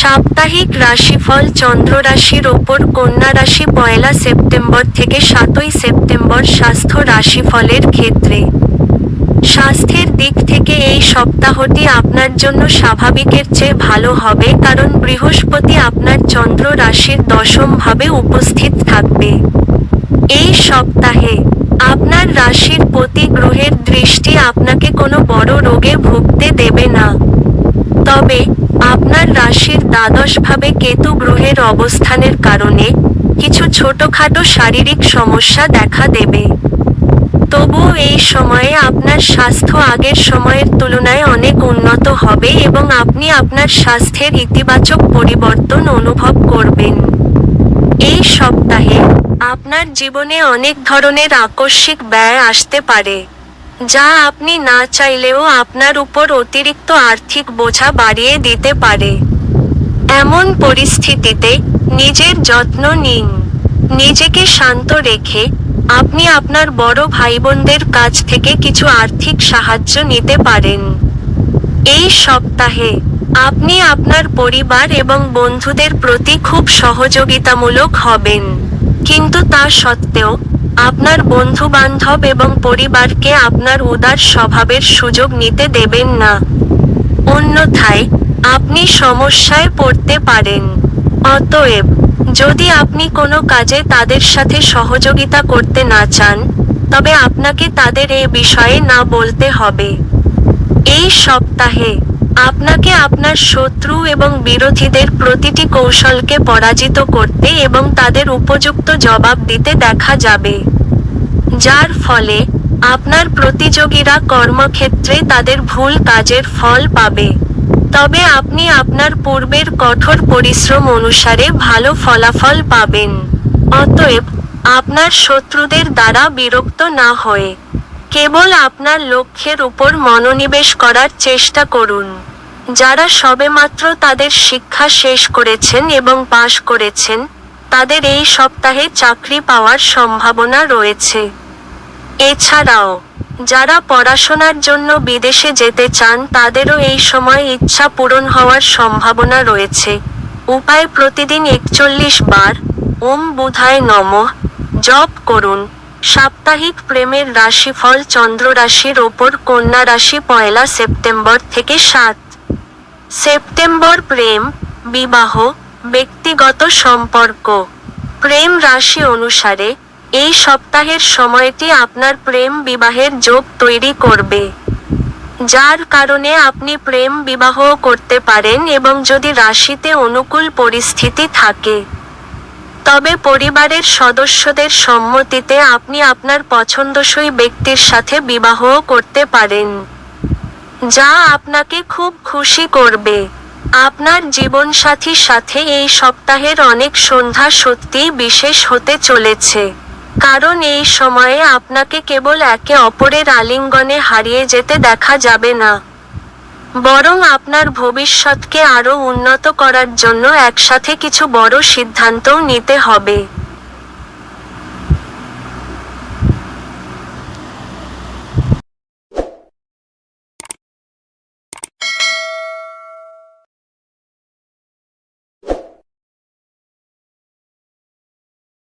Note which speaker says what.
Speaker 1: সাপ্তাহিক রাশিফল চন্দ্র রাশির ওপর কন্যা রাশি 1 সেপ্টেম্বর থেকে 7 সেপ্টেম্বর। স্বাস্থ্য রাশিফলের ক্ষেত্রে স্বাস্থ্যের দিক থেকে এই সপ্তাহটি আপনার জন্য স্বাভাবিকের চেয়ে ভালো হবে, কারণ বৃহস্পতি আপনার চন্দ্র রাশির দশম ভাবে উপস্থিত থাকবে। এই সপ্তাহে আপনার রাশির প্রতি গ্রহের দৃষ্টি আপনাকে কোনো বড় রোগে ভুগতে দেবে না। তবে আপনার রাশির দ্বাদশভাবে কেতু গ্রহের অবস্থানের কারণে কিছু ছোটখাটো শারীরিক সমস্যা দেখা দেবে। তবুও এই সময়ে আপনার স্বাস্থ্য আগের সময়ের তুলনায় অনেক উন্নত হবে এবং আপনি আপনার স্বাস্থ্যের ইতিবাচক পরিবর্তন অনুভব করবেন। এই সপ্তাহে আপনার জীবনে অনেক ধরনের আকস্মিক ব্যয় আসতে পারে, যা আপনি না চাইলেও আপনার উপর অতিরিক্ত আর্থিক বোঝা বাড়িয়ে দিতে পারে। এমন পরিস্থিতিতে নিজের যত্ন নিন। নিজেকে শান্ত রেখে আপনি আপনার বড় ভাইবোনদের কাছ থেকে কিছু আর্থিক সাহায্য নিতে পারেন। এই সপ্তাহে আপনি আপনার পরিবার এবং বন্ধুদের প্রতি খুব সহযোগিতামূলক হবেন, কিন্তু তা সত্ত্বেও আপনার বন্ধু-বান্ধব এবং পরিবারকে আপনার উদার স্বভাবের সুযোগ নিতে দেবেন না। অন্যথায় আপনি সমস্যায় পড়তে পারেন। অতএব, যদি আপনি কোনো কাজে তাদের সাথে সহযোগিতা করতে না চান, তবে আপনাকে তাদের এ বিষয়ে না বলতে হবে। এই সপ্তাহে আপনাকে আপনার শত্রু এবং বিরোধীদের প্রতিটি কৌশলকে পরাজিত করতে এবং তাদের উপযুক্ত জবাব দিতে দেখা যাবে, যার ফলে আপনার প্রতিযোগীরা কর্মক্ষেত্রে তাদের ভুল কাজের ফল পাবে। তবে আপনি আপনার পূর্বের কঠোর পরিশ্রম অনুসারে ভালো ফলাফল পাবেন। অতএব, আপনার শত্রুদের দ্বারা বিরক্ত না হয়ে কেবল আপনার লক্ষ্যের উপর মনোনিবেশ করার চেষ্টা করুন। যারা সবেমাত্র তাদের শিক্ষা শেষ করেছেন এবং পাশ করেছেন, তাদের এই সপ্তাহে চাকরি পাওয়ার সম্ভাবনা রয়েছে। এছাড়াও যারা পড়াশোনার জন্য বিদেশে যেতে চান, তাদেরও এই সময় ইচ্ছা পূরণ হওয়ার সম্ভাবনা রয়েছে। উপায়: প্রতিদিন 41 বার ওম বুধায় নমঃ জপ করুন। সাপ্তাহিক প্রেমের রাশিফল চন্দ্র রাশির ওপর কন্যা রাশি 1 সেপ্টেম্বর থেকে 7 সেপ্টেম্বর। প্রেম, বিবাহ, ব্যক্তিগত সম্পর্ক। প্রেম রাশি অনুসারে এই সপ্তাহের সময়টি আপনার প্রেম বিবাহের যোগ তৈরি করবে, যার কারণে আপনি প্রেম বিবাহ করতে পারেন এবং যদি রাশিতে অনুকূল পরিস্থিতি থাকে, তবে পরিবারের সদস্যদের সম্মতিতে আপনি আপনার পছন্দসই ব্যক্তির সাথে বিবাহ করতে পারেন, যা আপনাকে খুব খুশি করবে। আপনার জীবনসাথীর সাথে এই সপ্তাহের অনেক সন্ধ্যা সত্যিই বিশেষ হতে চলেছে, কারণ এই সময়ে আপনাকে কেবল একে অপরের আলিঙ্গনে হারিয়ে যেতে দেখা যাবে না, বরং আপনার ভবিষ্যৎকে আরও উন্নত করার জন্য একসাথে কিছু বড় সিদ্ধান্তও নিতে হবে।